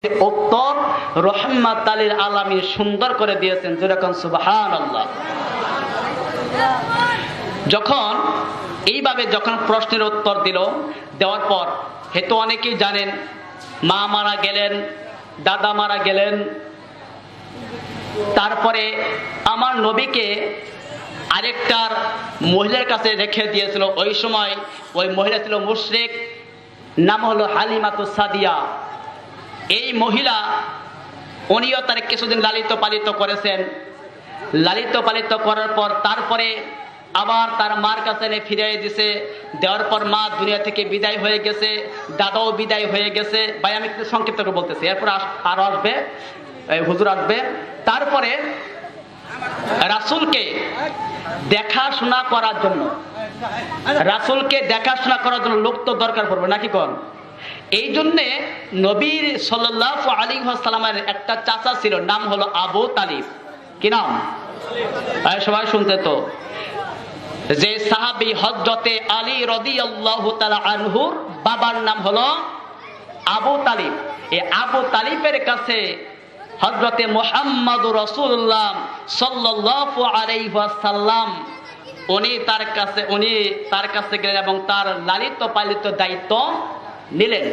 উত্তর রহমাতাল লিল আলামিন সুন্দর করে দিয়েছেন, যেরকম সুবহানাল্লাহ। যখন এইভাবে প্রশ্নের উত্তর দেওয়ার পর হেতু অনেকেই জানেন, মা মারা গেলেন, দাদা মারা গেলেন, তারপরে আমার নবীকে আরেকটার মহিলার কাছে রেখে দিয়েছিল। ওই সময় ওই মহিলা ছিল মুশরিক, নাম হলো হালিমাতুস সাদিয়া। এই মহিলা উনিও তার কিছুদিন লালিত পালিত করেছেন। লালিত পালিত করার পর তারপরে আবার তার মার কাছে এনে ফিরিয়ে দিছে। দেওয়ার পর মা দুনিয়া থেকে বিদায় হয়ে গেছে, দাদাও বিদায় হয়ে গেছে। ভাই আমি একটু সংক্ষিপ্ত করে বলতেছি, এরপর আরো আসবে, হুজুর আসবে। তারপরে রাসূলকে দেখাশোনা করার জন্য লোক তো দরকার পড়বে নাকি কোন? এই জন্যে নবীর সাল্লাল্লাহু আলাইহি ওয়াসাল্লামের একটা চাচা ছিল, নাম হলো আবু তালিব। কি নাম? সবাই শুনতে তো, যে সাহাবী হযরতে আলী রাদিয়াল্লাহু তাআলা আনহুর বাবার নাম হলো আবু তালিব। এই আবু তালিবের কাছে হযরতে মুহাম্মদুর রাসূলুল্লাহ সাল্লাল্লাহু আলাইহি ওয়াসাল্লাম উনি তার কাছে গেলেন এবং তার লালিত পালিত দায়িত্ব নিলেন।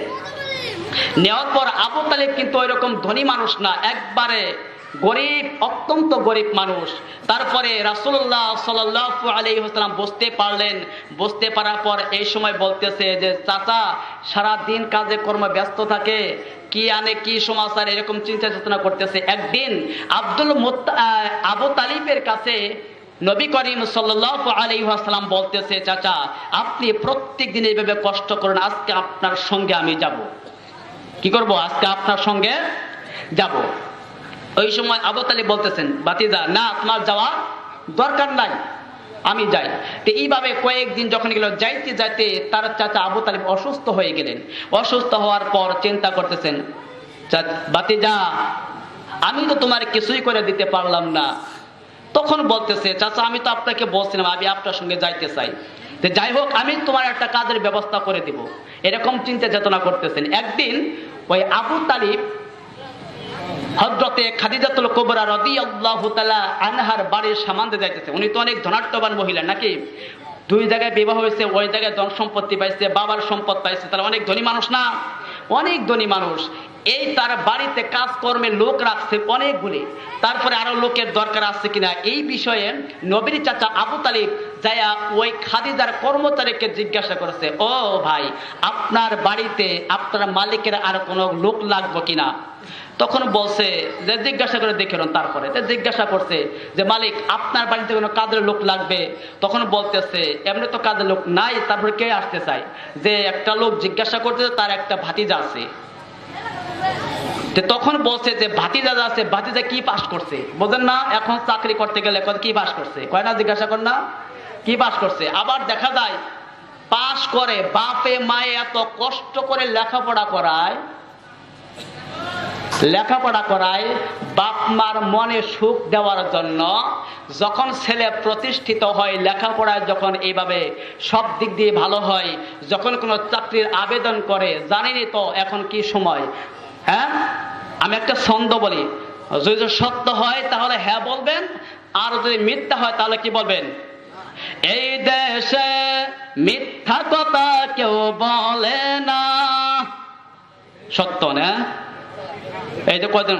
নেওয়ার পর আবু তালিব কিন্তু ওইরকম ধনী মানুষ না, একবারে গরিব, অত্যন্ত গরিব মানুষ। তারপরে রাসূলুল্লাহ সাল্লাল্লাহু আলাইহি ওয়াসাল্লাম বুঝতে পারার পর এই সময় বলতেছে যে চাচা সারা দিন কাজে কর্মে ব্যস্ত থাকে, কি আনে কি সমাচার, এরকম চিন্তা চেতনা করতেছে। একদিন আবু তালিবের কাছে নবী করিম সাল্লাল্লাহু আলাইহি ওয়াসাল্লাম বলতেছে, চাচা আপনি প্রত্যেক দিন এইভাবে কষ্ট করেন, আজকে আপনার সঙ্গে আমি যাব। কি করব? আজকে আপনার সঙ্গে যাব। ওই সময় আবু তালিব বলতেছেন, ভাতিজা না, তোমার যাওয়া দরকার নাই, আমি যাই। তো এইভাবে কয়েকদিন যখন গেল, যাইতে যাইতে তার চাচা আবু তালিব অসুস্থ হয়ে গেলেন। অসুস্থ হওয়ার পর চিন্তা করতেছেন, ভাতিজা আমি তো তোমার কিছুই করে দিতে পারলাম না। তখন বলতেছে, চাচা আমি তো আপনাকে বলছিলাম আমি আপনার সঙ্গে যাইতে চাই, তো যাই হোক আমি তোমার একটা কাজের ব্যবস্থা করে দিব। এরকম চিন্তা চেতনা করতেছেন। একদিন ওই আবু তালিব হযরতে খাদিজাতুল কুবরা রাদিয়াল্লাহু তাআলা আনহার বাড়ির সামনে যাইতেছে। উনি তো অনেক ধনাঢ্যবান মহিলা নাকি, দুই জায়গায় বিবাহ হয়েছে, ওই জায়গায় ধন সম্পত্তি পাইছে, বাবার সম্পদ পাইছে, তারা অনেক ধনী মানুষ না, অনেক ধনী মানুষ। এই তার বাড়িতে কাজকর্মের লোক রাখছে অনেকগুলি, তারপরে আরো লোকের দরকার আছে কিনা এই বিষয়ে নবীর চাচা আবু তালিব যায়া ওই খাদিজার কর্মচারীকে জিজ্ঞাসা করেছে, ও ভাই আপনার বাড়িতে আপনার মালিকের আর কোনো লোক লাগবে কিনা? তখন বলছে যে জিজ্ঞাসা করে দেখে তারপরে জিজ্ঞাসা করছে যে মালিক আপনার বাড়িতে কোনো কাজের লোক লাগবে? তখন বলতেছে এমনি তো কাজের লোক নাই, তারপরে কে আসতে চায়? যে একটা লোক জিজ্ঞাসা করতেছে তার একটা ভাতিজা আছে। তখন বলছে যে ভাতিজা আছে, ভাতিজা কি পাস করছে? বলেন না এখন চাকরি করতে গেলে কি পাস করছে, কয় না জিজ্ঞাসা কর না কি পাস করছে। আবার দেখা যায় পাস করে বাপে মায়ে এত কষ্ট করে লেখাপড়া করায় বাপ মার মনে সুখ দেওয়ার জন্য, যখন ছেলে প্রতিষ্ঠিত হয় লেখাপড়ায়, যখন এইভাবে সব দিক দিয়ে ভালো হয়, যখন কোনো চাকরির আবেদন করে, জানেনি তো এখন কি সময়, হ্যাঁ আমি একটা ছন্দ বলি, যদি সত্য হয় তাহলে হ্যাঁ বলবেন, আর যদি মিথ্যা হয় তাহলে কি বলবেন? এই দেশে মিথ্যা কথা কেউ বলে না, সত্য না? এই যে কয়দিন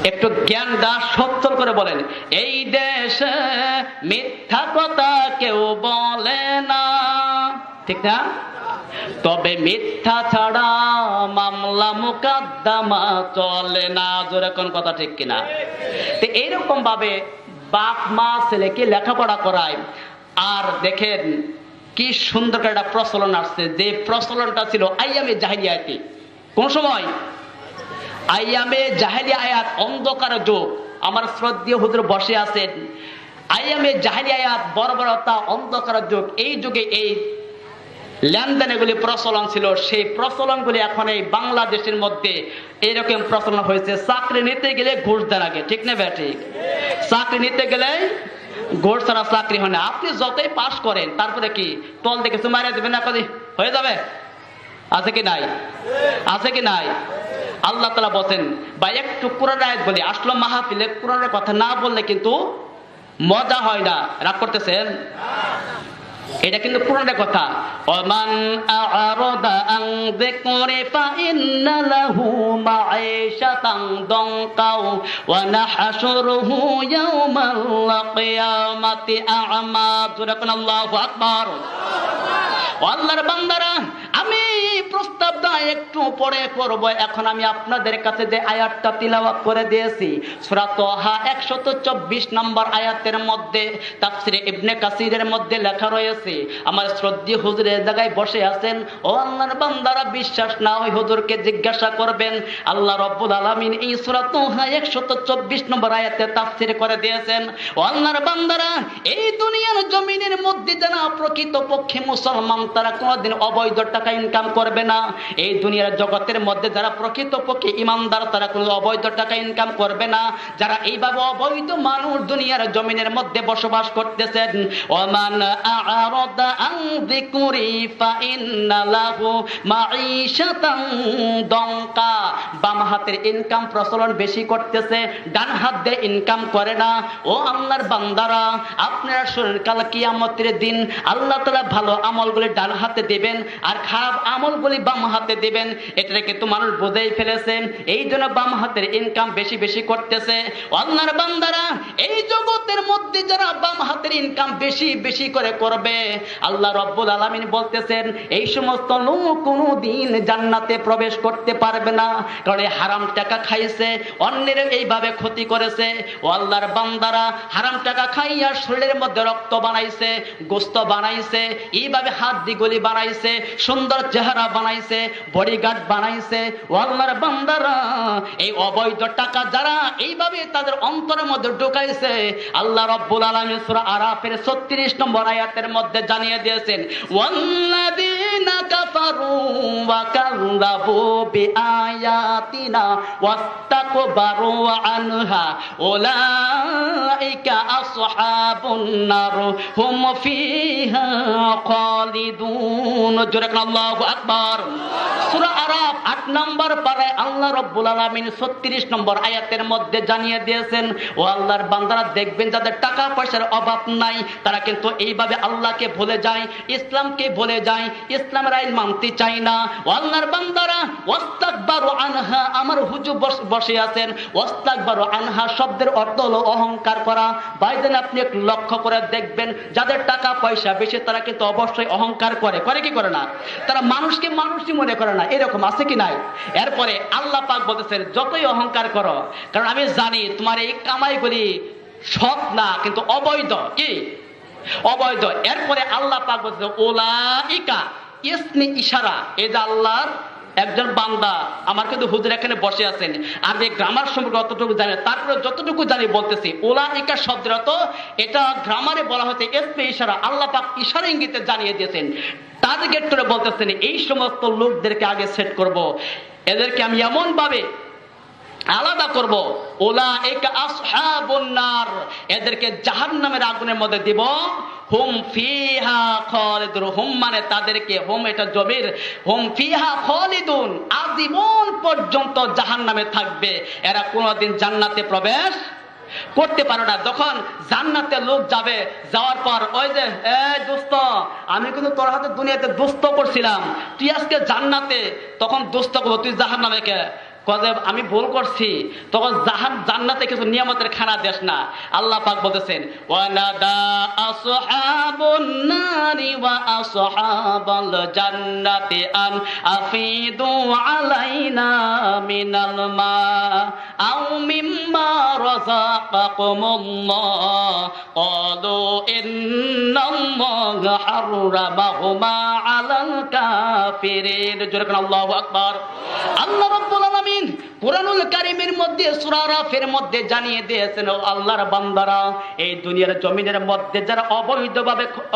একটু জ্ঞান দাস সচ্ছল করে বলেন, এই দেশে মিথ্যা কথা কেউ বলে না, ঠিক না? তবে মিথ্যা ছাড়া মামলা মুকদ্দমা চলে না, জোরে কোন কথা ঠিক কিনা? তো এইরকম ভাবে বাপ মা ছেলেকে লেখাপড়া করায়। আর দেখেন কি সুন্দর একটা প্রচলন আসছে, যে প্রচলনটা ছিল আইয়ামে জাহেলিয়াতে। কোন সময়? আইয়ামে জাহেলিয়াত, অন্ধকার যুগ। আমার শ্রদ্ধেয় হুজুর বসে আছেন। আইয়ামে জাহেলিয়াত, বর্বরতা, অন্ধকার যুগ। এই যুগে এই লেনদেনগুলি প্রচলন ছিল। সেই প্রচলনগুলি এখন এই বাংলাদেশের মধ্যে এরকম প্রচলন হয়েছে। চাকরি নিতে গেলে ঘুষ দেন আগে, ঠিক না ব্যাটি? চাকরি নিতে গেলে ঘুষ ছাড়া চাকরি হয় না। আপনি যতই পাস করেন তারপরে কি তল দেখে মারিয়ে দেবেন না, হয়ে যাবে? আছে কি নাই? আছে কি নাই? আল্লাহ তাআলা বলেন, বা একটু কোরআন আয়াত বলি, আসলে মাহফিলে কোরআনের কথা না বললে কিন্তু মজা হয় না। রাগ করতেছেন? এটা কিন্তু কোরআনের কথা। ওমান আ'রাদা আন যিকরি ফাইন্না লাহু মাঈশাতান দানকাও ওয়া নাহশুরুহু ইয়াওমাল কিয়ামাতি আ'মা। আল্লাহু আকবার। আল্লাহর বান্দারা, আমি প্রস্তাব দেই একটু পরে করব। এখন আমি আপনাদের কাছে যে আয়াতটা তিলাওয়াত করে দিয়েছি সূরা তাহা 124 নম্বর আয়াতের মধ্যে তাফসিরে ইবনে কাসিরের মধ্যে লেখা রয়েছে। আমার শ্রদ্ধেয় হুজুর এই জায়গায় বসে আছেন। ও আল্লাহর বান্দারা, বিশ্বাস না হয় হুজুরকে জিজ্ঞাসা করবেন। আল্লাহ রাব্বুল আলামিন এই সূরা তাহা 124 নম্বর আয়াতে তাফসির করে দিয়েছেন। ও আল্লাহর বান্দারা, এই দুনিয়ার জমিনের মধ্যে যারা প্রকৃতপক্ষে মুসলমান তারা কোনোদিন অবৈধ টাকা ইনকাম করবে না। এই দুনিয়ার জগতের মধ্যে যারা প্রকৃতপক্ষে ঈমানদার তারা কোনো অবৈধ টাকা ইনকাম করবে না। যারা এইভাবে অবৈধ মানুষ দুনিয়ার জমিনের মধ্যে বসবাস করতেছেন, ওমান আ'রাদা আন যিকরি ফাইন্না লাহু মাঈশাতান দানকা। বাম হাতের ইনকাম প্রচলন বেশি করতেছে, ডান হাত দিয়ে ইনকাম করে না। ও আল্লাহর বান্দারা, আপনারা শুনেন, কাল কিয়ামতের দিন আল্লাহ তাআলা ভালো আমলগুলি ডান হাতে দিবেন আর খারাপ আমলগুলি বাম হাতে দিবেন। এটা কিন্তু মানুষ বুঝেই ফেলেছে, এই জন্য বাম হাতের ইনকাম বেশি বেশি করতেছে। আল্লাহর বান্দারা, এই জগতের মধ্যে যারা বাম হাতের ইনকাম বেশি বেশি করে করবে, আল্লাহ রাব্বুল আলামিন বলতেছেন এই সমস্ত লোক কোনোদিন জান্নাতে প্রবেশ করতে পারবে না। কারণ এই হারাম টাকা খাইছে, অন্যের এইভাবে ক্ষতি করেছে। ও আল্লাহর বান্দারা, হারাম টাকা খাইয়া শরীরের মধ্যে রক্ত বানাইছে, গোস্ত বানাইছে, এইভাবে হাত দিগুলি বানাইছে, সুন্দর চেহারা বানাইছে, বডিগার্ড বানাইছে। ও আল্লাহর বান্দারা, এই অবৈধ টাকা যারা এইভাবে তাদের অন্তরের মধ্যে ঢুকাইছে, আল্লাহ রাব্বুল আলামিন সূরা আরাফের 36 নম্বর আয়াতের মধ্যে জানিয়ে দিয়েছেন, ওয়াল্লাযীনা কাফারু ওয়া কাযযাবু বিআয়াতিনা ওয়াস্তাকবারু আনহা উলাইকা আসহাবুন নার হুম ফিহা খালিদুন। জোরে বলেন আল্লাহু আকবার। সূরা আরাফ 8 নম্বর পারায় আল্লাহ রাব্বুল আলামিন 36 নম্বর আয়াতের মধ্যে জানিয়ে দিয়েছেন, ও আল্লাহর বান্দারা, দেখবেন যাদের টাকা পয়সার অভাব নাই তারা কিন্তু এইভাবে আল্লাহকে ভুলে যায়, ইসলামকে ভুলে যায়, ইসলামের আইন মানতে চায় না। ও আল্লাহর বান্দারা, ওয়াস্তাকবারু আনহা, আমার হুজুর বসে আছেন। ওয়াস্তাকবারু আনহা শব্দের অর্থ হলো অহংকার করা। ভাইজান, আপনি একটু লক্ষ্য করে দেখবেন, যাদের টাকা পয়সা বেশি তারা কিন্তু অবশ্যই অহংকার করে, করে কি করে না? তারা মানুষকে মানুষই মনে করে না, এরকম আছে কি নাই? এরপরে আল্লাহ পাক বলতেছেন, যতই অহংকার করো, কারণ আমি জানি তোমার এই কামাইগুলি সৎ না, কিন্তু অবৈধ। কি অবৈধ? এরপরে আল্লাহ পাক বলতেছেন, উলাইকা, ইসমি ইশারা। এই যে আল্লাহর একজন বান্দা, আমার কিন্তু হুজুর এখানে বসে আছেন, আমি গ্রামার সম্পর্কে অতটুকু জানি, তারপরে যতটুকু জানি বলতেছি। উলাইকা শব্দের অর্থ, এটা গ্রামারে বলা হচ্ছে ইসমি ইশারা। আল্লাহ পাক ইশারা ইঙ্গিতে জানিয়ে দিয়েছেন, টার্গেট করে বলতেছেন এই সমস্ত লোকদেরকে আগে সেট করব, এদেরকে আমি এমন ভাবে আলাদা করব, উলাইকা আসহাবুন নার, এদেরকে জাহান্নামের আগুনের মধ্যে দিব। হুম ফিহা খালিদুন, হুম মানে তাদেরকে, হুম এটা জমির, হুম ফিহা খালিদুন, আজীবন পর্যন্ত জাহান্নামে থাকবে, এরা কোনোদিন জান্নাতে প্রবেশ করতে পারো না। যখন জান্নাতে লোক যাবে, যাওয়ার পর ওই যে, এই দোস্ত, আমি কিন্তু তোর হাতে দুনিয়াতে দুস্থ করছিলাম, তুই আজকে জান্নাতে, তখন দুস্থ করবো, তুই জাহান্নামে কে? আমি ভুল করছি, তখন জান্নাতে কিছু নিয়ামতের খানা দেশ না। আল্লাহ পাক বলতেছেন, ওয়ানাদা আসহাবুন নারি ওয়া আসহাবাল জান্নাতি আন আফিদু আলাইনা মিনাল মা আও মিম্মা রাযাকাকুমুল্লাহ ক্বালু ইন্নাল্লাহা হারামাহুমা আলাল কাফিরিন। জোরে বলেন আল্লাহু আকবার। আল্লাহ রাব্বুল আলামিন কুরআনুল কারীমের মধ্যে সূরা আরাফের মধ্যে জানিয়ে দিয়েছেন, ও আল্লাহর বান্দারা, এই দুনিয়ার জমিনের মধ্যে যারা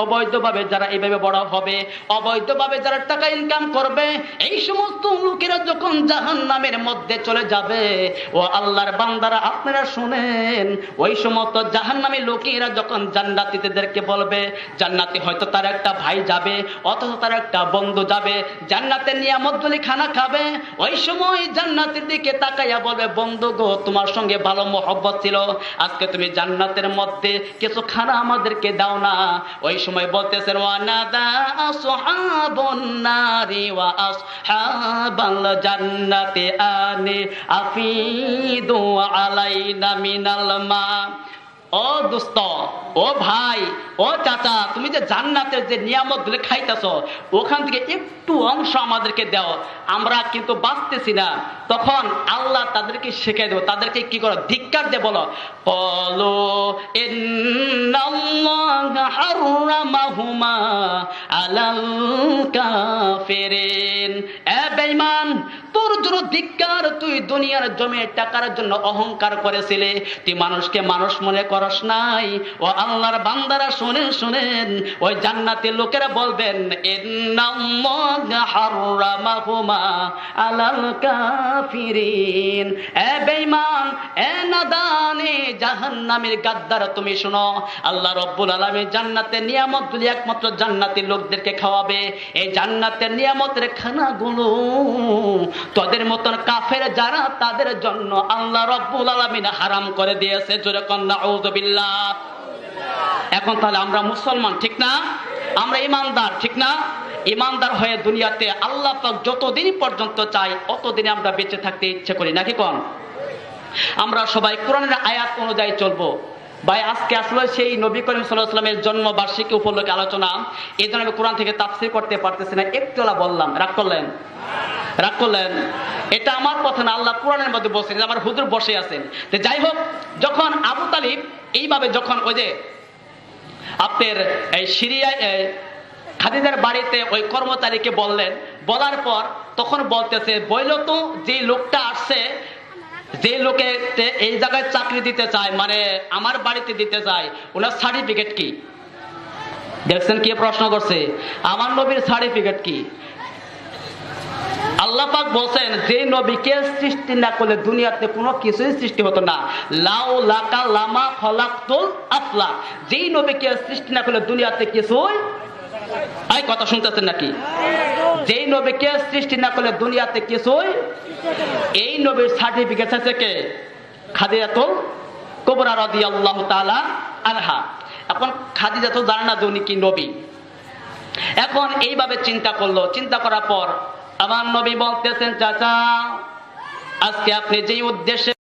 অবৈধভাবে যারা এইভাবে বড় হবে, অবৈধভাবে যারা টাকা ইনকাম করবে, এই সমস্ত লোকেরা যখন জাহান্নামের মধ্যে চলে যাবে, ও আল্লাহর বান্দারা আপনারা শুনেন, ওই সমস্ত জাহান্নামী লোকেরা যখন জান্নাতীদেরকে বলবে, জান্নাতে হয়তো তার একটা ভাই যাবে, অথবা তার একটা বন্ধু যাবে, জান্নাতের নিয়ামতগুলি খানা খাবে, ওই সময় জান্নাতের দিকে তাকাইয়া বলবে, বন্ধু গো, তোমার সঙ্গে ভালো মহব্বত ছিল, আজকে তুমি জান্নাতের মধ্যে কিছু খানা আমাদেরকে দাও না। ওই সময় বলতেছেন, ওয়ানাদা আসহাবুন নারি ওয়া আসহাবাল জান্নাতি আনি আফিদু আলাইনা মিনাল মা। ও দোস্ত, ও ভাই, ও চাচা, তুমি যে জান্নাতের যে নিয়ামতগুলো খাইতেছো, ওখান থেকে একটু অংশ আমাদেরকে দাও, আমরা কিন্তু বাঁচতেছি না। তখন আল্লাহ তাদেরকে শিখিয়ে দেবো, তাদেরকে কি করো, ধিক্কার দিয়ে বলো, ক্বালু ইন্নাল্লাহা হারামাহুমা আলাল কাফিরিন। এ বেঈমান, তোর জন্য ধিক্কার, তুই দুনিয়ার জমে টাকার জন্য অহংকার করেছিলে, তুই মানুষকে মানুষ মনে করস নাই। ও আল্লাহর বান্দারা শুনেন শুনেন, ওই জান্নাতের লোকেরা বলবেন, ইন্নাল্লাহা হারামাহুমা আলাল কাফিরিন। এ বেঈমান, এ নাদান, এ জাহান্নামের গাদ্দার, তুমি শোনো, আল্লাহ রাব্বুল আলামিন জান্নাতের নিয়ামতগুলি একমাত্র জান্নাতের লোকদেরকে খাওয়াবে। এই জান্নাতের নিয়ামতের খানাগুলো তোদের মতন কাফের যারা, তাদের জন্য আল্লাহ রাব্বুল আলামিন হারাম করে দিয়েছে। জোরে কোন নাউযুবিল্লাহ। এখন তাহলে আমরা মুসলমান, ঠিক না? আমরা ইমানদার, ঠিক না? ইমানদার হয়ে দুনিয়াতে আল্লাহ পাক যতদিন পর্যন্ত চাই অতদিন আমরা বেঁচে থাকতে ইচ্ছে করি, নাকি কোন? আমরা সবাই কোরআনের আয়াত অনুযায়ী চলবো। ভাই, আজকে আসলে সেই নবী করিম সাল্লাল্লাহু আলাইহি ওয়াসাল্লামের জন্ম বার্ষিকী উপলক্ষে আলোচনা, এই জন্য আমি কোরআন থেকে তাফসীর করতে পারতেছি না, একটুলা বললাম, রাগ করলেন? রাগ করলেন? এটা আমার কথা না, আল্লাহ কোরআনের মধ্যে বসে, আমার হুজুর বসে আছেন। তো যাই হোক, যখন আবু তালিব এইভাবে যখন ওই যে আপনার এই সিরিয়ায় খাদিজার বাড়িতে ওই কর্মচারীকে বললেন, বলার পর তখন বলতেছে, বইল তো যে লোকটা আসছে, যে লোকে এই জায়গায় চাকরি দিতে চায়, মানে আমার বাড়িতে দিতে চায়, ওনার সার্টিফিকেট কি? দেখছেন কি প্রশ্ন করছে, আমার নবীর সার্টিফিকেট কি? আল্লাহ পাক বলছেন, যে নবীকে সৃষ্টি না করলে দুনিয়াতে কোনো কিছুই সৃষ্টি হতো না। লাউ লাকা লামা খলাকতুল আফলাক। যেই নবীকে সৃষ্টি না করলে দুনিয়াতে কিছুই, এই কথা শুনতেছেন নাকি? যেই নবীকে সৃষ্টি না করলে দুনিয়াতে কিছুই, এই নবীর সার্টিফিকেট আছে কে? খাদিজাতুল কুবরা রাদিয়াল্লাহু তাআলা আনহা। এখন খাদিজা তো জানে না যে উনি কি নবী। এখন এইভাবে চিন্তা করলো, চিন্তা করার পর আমার নবী বলতেছেন, চাচা, আজকে আপনি যেই উদ্দেশ্যে